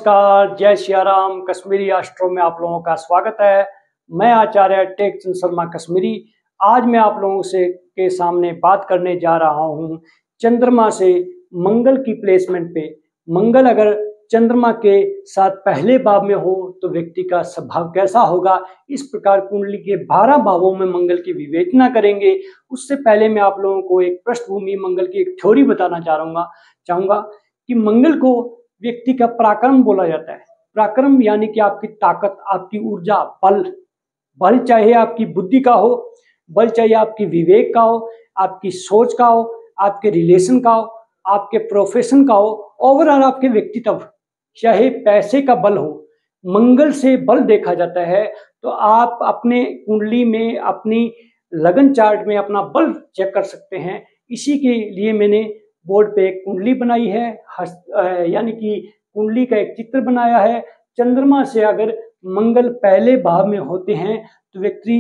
नमस्कार, जय सियाराम। कश्मीरी एस्ट्रो में आप लोगों का स्वागत है। मैं आचार्य टेक चंद शर्मा कश्मीरी। आज मैं आप लोगों से के सामने बात करने जा रहा हूं चंद्रमा से मंगल की प्लेसमेंट पे। मंगल अगर चंद्रमा के साथ पहले भाव में हो तो व्यक्ति का स्वभाव कैसा होगा, इस प्रकार कुंडली के 12 भावों में मंगल की विवेचना करेंगे। उससे पहले मैं आप लोगों को एक पृष्ठभूमि मंगल की एक थ्योरी बताना चाहूंगा कि मंगल को व्यक्ति का पराक्रम बोला जाता है। पराक्रम यानी कि आपकी ताकत, आपकी ऊर्जा, बल चाहे आपकी बुद्धि का हो, बल चाहे आपकी विवेक का हो, आपकी सोच का हो, आपके रिलेशन का हो, आपके प्रोफेशन का हो, ओवरऑल आपके व्यक्तित्व, चाहे पैसे का बल हो, मंगल से बल देखा जाता है। तो आप अपने कुंडली में, अपनी लगन चार्ट में अपना बल चेक कर सकते हैं। इसी के लिए मैंने बोर्ड पे एक कुंडली बनाई है, यानी कि कुंडली का एक चित्र बनाया है। चंद्रमा से अगर मंगल पहले भाव में होते हैं तो व्यक्ति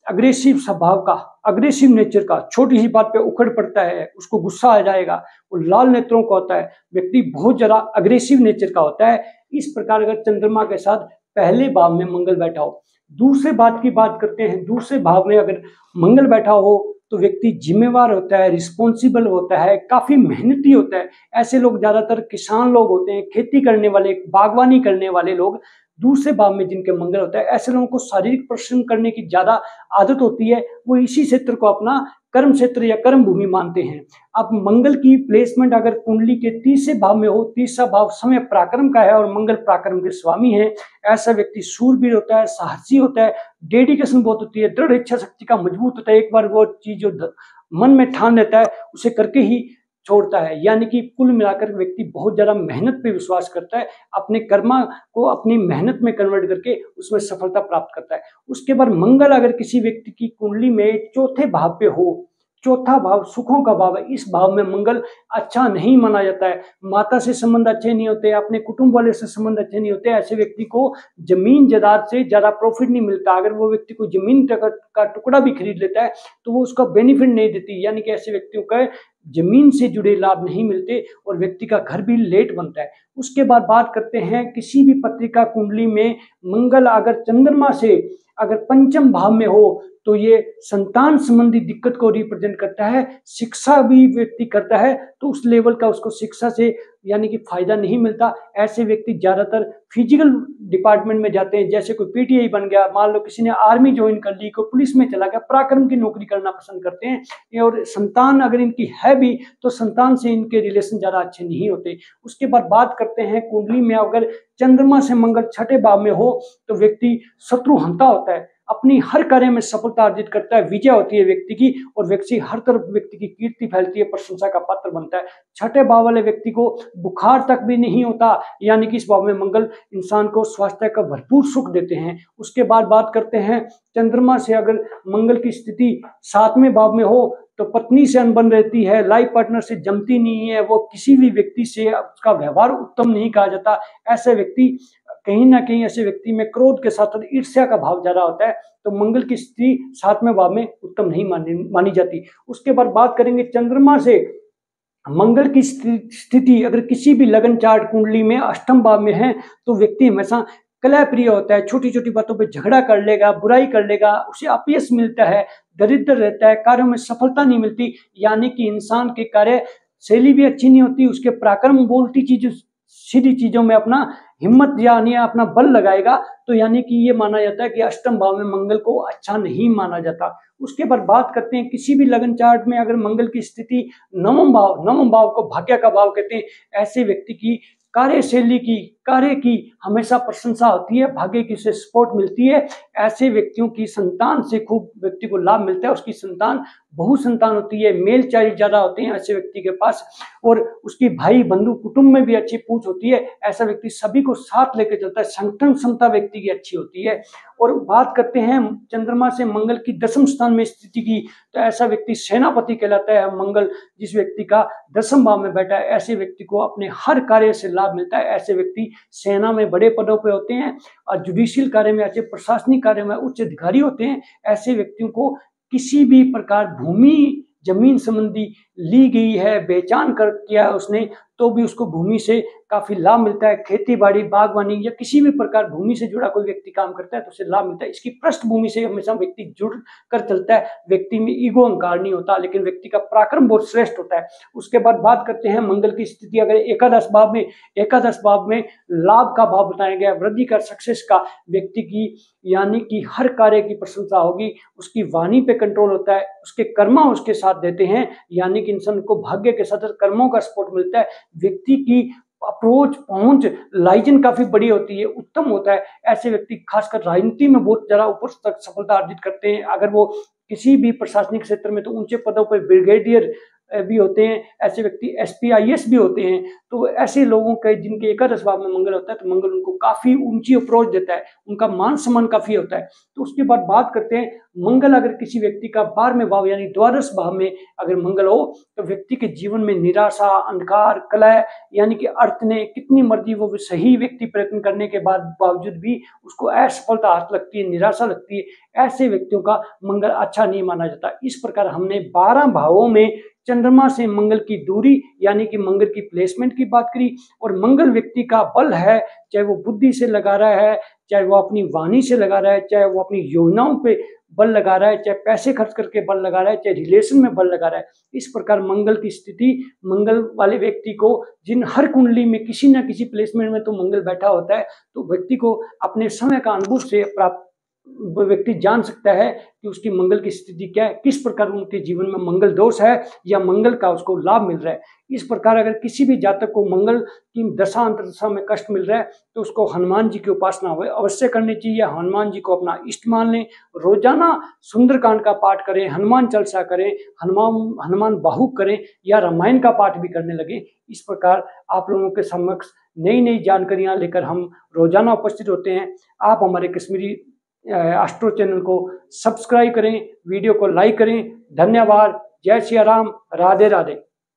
अग्रेसिव स्वभाव का, अग्रेसिव नेचर का, छोटी सी बात पे उखड़ पड़ता है, उसको गुस्सा आ जाएगा, वो लाल नेत्रों का होता है, व्यक्ति बहुत ज्यादा अग्रेसिव नेचर का होता है। इस प्रकार अगर चंद्रमा के साथ पहले भाव में मंगल बैठा हो। दूसरे बात की बात करते हैं, दूसरे भाव में अगर मंगल बैठा हो तो व्यक्ति जिम्मेवार होता है, रिस्पॉन्सिबल होता है, काफी मेहनती होता है। ऐसे लोग ज्यादातर किसान लोग होते हैं, खेती करने वाले, बागवानी करने वाले लोग। दूसरे भाव में जिनके मंगल होता है, ऐसे लोगों को शारीरिक परिश्रम करने की ज्यादा आदत होती है। वो इसी क्षेत्र को अपना कर्म क्षेत्र या कर्म भूमि मानते हैं। अब मंगल की प्लेसमेंट अगर कुंडली के तीसरे भाव में हो, तीसरा भाव समय पराक्रम का है और मंगल पराक्रम के स्वामी है, ऐसा व्यक्ति सूरवीर होता है, साहसी होता है, डेडिकेशन बहुत होती है, दृढ़ इच्छा शक्ति का मजबूत होता है। एक बार वो चीज जो मन में ठान लेता है उसे करके ही छोड़ता है। यानी कि कुल मिलाकर व्यक्ति बहुत ज्यादा मेहनत पे विश्वास करता है, अपने कर्मा को अपनी मेहनत में कन्वर्ट करके उसमें सफलता प्राप्त करता है। उसके बाद मंगल अगर किसी व्यक्ति की कुंडली में चौथे भाव पे हो, चौथा भाव सुखों का भाव है, इस भाव में मंगल अच्छा नहीं माना जाता है। माता से संबंध अच्छे नहीं होते, अपने कुटुंब वाले से संबंध अच्छे नहीं होते। ऐसे व्यक्ति को जमीन जायदाद से ज्यादा प्रॉफिट नहीं मिलता। अगर वो व्यक्ति को जमीन का टुकड़ा भी खरीद लेता है तो वो उसका बेनिफिट नहीं देती। यानी कि ऐसे व्यक्तियों का जमीन से जुड़े लाभ नहीं मिलते और व्यक्ति का घर भी लेट बनता है। उसके बाद बात करते हैं, किसी भी पत्रिका कुंडली में मंगल अगर चंद्रमा से अगर पंचम भाव में हो तो ये संतान संबंधी दिक्कत को रिप्रेजेंट करता है। शिक्षा भी व्यक्ति करता है तो उस लेवल का उसको शिक्षा से यानी कि फायदा नहीं मिलता। ऐसे व्यक्ति ज्यादातर फिजिकल डिपार्टमेंट में जाते हैं, जैसे कोई पीटीआई बन गया, मान लो किसी ने आर्मी ज्वाइन कर ली, कोई पुलिस में चला गया, पराक्रम की नौकरी करना पसंद करते हैं। और संतान अगर इनकी है भी तो संतान से इनके रिलेशन ज्यादा अच्छे नहीं होते। उसके बाद बात करते हैं, कुंडली में अगर चंद्रमा से मंगल छठे भाव में हो तो व्यक्ति शत्रुहंता होता है, अपनी हर कार्य में सफलता अर्जित करता है, विजय होती है व्यक्ति की और व्यक्ति हर तरफ व्यक्ति की कीर्ति फैलती है, प्रशंसा का पात्र बनता है। छठे भाव वाले व्यक्ति को बुखार तक भी नहीं होता, यानी कि इस भाव में मंगल इंसान को स्वास्थ्य का भरपूर सुख देते हैं। उसके बाद बात करते हैं, चंद्रमा से अगर मंगल की स्थिति सातवें भाव में हो तो पत्नी से अनबन रहती है, लाइफ पार्टनर से जमती नहीं है, वो किसी भी व्यक्ति से उसका व्यवहार उत्तम नहीं कहा जाता। ऐसे व्यक्ति कहीं ना कहीं, ऐसे व्यक्ति में क्रोध के साथ ईर्ष्या का भाव ज्यादा होता है। तो मंगल की स्थिति सातवें भाव में उत्तम नहीं मानी जाती। उसके बाद बात करेंगे, चंद्रमा से मंगल की स्थिति अगर किसी भी लगन चार्ट कुंडली में अष्टम भाव में है तो व्यक्ति हमेशा कलह प्रिय होता है, छोटी छोटी बातों पे झगड़ा कर लेगा, बुराई कर लेगा, उसे अपयश मिलता है, दरिद्र रहता है, कार्यों में सफलता नहीं मिलती। यानी कि इंसान की कार्य शैली भी अच्छी नहीं होती, उसके पराक्रम बोलती चीज सीधी चीजों में अपना हिम्मत यानी अपना बल लगाएगा तो यानी कि ये माना जाता है कि अष्टम भाव में मंगल को अच्छा नहीं माना जाता। उसके बाद बात करते हैं, किसी भी लगन चार्ट में अगर मंगल की स्थिति नवम भाव को भाग्य का भाव कहते हैं, ऐसे व्यक्ति की कार्यशैली की, कार्य की हमेशा प्रशंसा होती है, भाग्य की से सपोर्ट मिलती है। ऐसे व्यक्तियों की संतान से खूब व्यक्ति को लाभ मिलता है, उसकी संतान बहु संतान होती है, मेल चाइल्ड ज्यादा होते हैं ऐसे व्यक्ति के पास, और उसकी भाई बंधु कुटुंब में भी अच्छी पूछ होती है। ऐसा व्यक्ति सभी को साथ लेकर चलता है, संगठन क्षमता व्यक्ति की अच्छी होती है। और बात करते हैं चंद्रमा से मंगल की दसम स्थान में स्थिति की, तो ऐसा व्यक्ति सेनापति कहलाता है। मंगल जिस व्यक्ति का दसम भाव में बैठा है, ऐसे व्यक्ति को अपने हर कार्य से लाभ मिलता है। ऐसे व्यक्ति सेना में बड़े पदों पे होते हैं और जुडिशियल कार्य में अच्छे, प्रशासनिक कार्य में उच्च अधिकारी होते हैं। ऐसे व्यक्तियों को किसी भी प्रकार भूमि जमीन संबंधी ली गई है, पहचान कर किया है उसने, तो भी उसको भूमि से काफी लाभ मिलता है। खेती बाड़ी, बागवानी या किसी भी प्रकार भूमि से जुड़ा कोई व्यक्ति काम करता है तो उसे लाभ मिलता है। इसकी पृष्ठभूमि से हमेशा व्यक्ति जुड़ कर चलता है। व्यक्ति में ईगो अहंकार नहीं होता, लेकिन व्यक्ति का पराक्रम बहुत श्रेष्ठ होता है। उसके बाद बात करते हैं मंगल की स्थिति। अगर एकादश भाव में लाभ का भाव बताया गया, वृद्धि का, सक्सेस का, व्यक्ति की यानी कि हर कार्य की प्रशंसा होगी। उसकी वाणी पे कंट्रोल होता है, उसके कर्मा उसके साथ देते हैं, यानी कि इंसान को भाग्य के साथ कर्मों का सपोर्ट मिलता है। व्यक्ति की अप्रोच, पहुंच, लाइजन काफी बड़ी होती है, उत्तम होता है। ऐसे व्यक्ति खासकर राजनीति में बहुत ज्यादा ऊपर तक सफलता अर्जित करते हैं। अगर वो किसी भी प्रशासनिक क्षेत्र में तो ऊंचे पदों पर ब्रिगेडियर भी होते हैं, ऐसे व्यक्ति एसपी आईएएस भी होते हैं। तो ऐसे लोगों के जिनके एकादश भाव में मंगल होता है तो मंगल उनको काफी ऊंची अप्रोच देता है, उनका मान सम्मान काफी होता है। तो उसके बाद बात करते हैं मंगल अगर किसी व्यक्ति का 12वें भाव यानी द्वादश भाव में अगर मंगल हो तो व्यक्ति के जीवन में निराशा, अंधकार, कलह यानी कि अर्थ ने कितनी मर्जी वो सही व्यक्ति प्रयत्न करने के बावजूद भी उसको असफलता हाथ लगती है, निराशा लगती है। ऐसे व्यक्तियों का मंगल अच्छा नहीं माना जाता। इस प्रकार हमने 12 भावों में चंद्रमा से मंगल की दूरी यानी कि मंगल की प्लेसमेंट की बात करी। और मंगल व्यक्ति का बल है, चाहे वो बुद्धि से लगा रहा है, चाहे वो अपनी वाणी से लगा रहा है, चाहे वो अपनी योजनाओं पे बल लगा रहा है, चाहे पैसे खर्च करके बल लगा रहा है, चाहे रिलेशन में बल लगा रहा है। इस प्रकार मंगल की स्थिति, मंगल वाले व्यक्ति को जिन हर कुंडली में किसी न किसी प्लेसमेंट में तो मंगल बैठा होता है, तो व्यक्ति को अपने समय का अनुभव से प्राप्त व्यक्ति जान सकता है कि उसकी मंगल की स्थिति क्या है, किस प्रकार उनके जीवन में मंगल दोष है या मंगल का उसको लाभ मिल रहा है। इस प्रकार अगर किसी भी जातक को मंगल की दशा अंतर्दशा में कष्ट मिल रहा है तो उसको हनुमान जी की उपासना अवश्य करनी चाहिए। हनुमान जी को अपना इष्ट मान लें, रोजाना सुंदरकांड का पाठ करें, हनुमान चालीसा करें, हनुमान बाहुक करें या रामायण का पाठ भी करने लगे। इस प्रकार आप लोगों के समक्ष नई नई जानकारियां लेकर हम रोजाना उपस्थित होते हैं। आप हमारे कश्मीरी एस्ट्रो चैनल को सब्सक्राइब करें, वीडियो को लाइक करें। धन्यवाद। जय सिया राम। राधे राधे।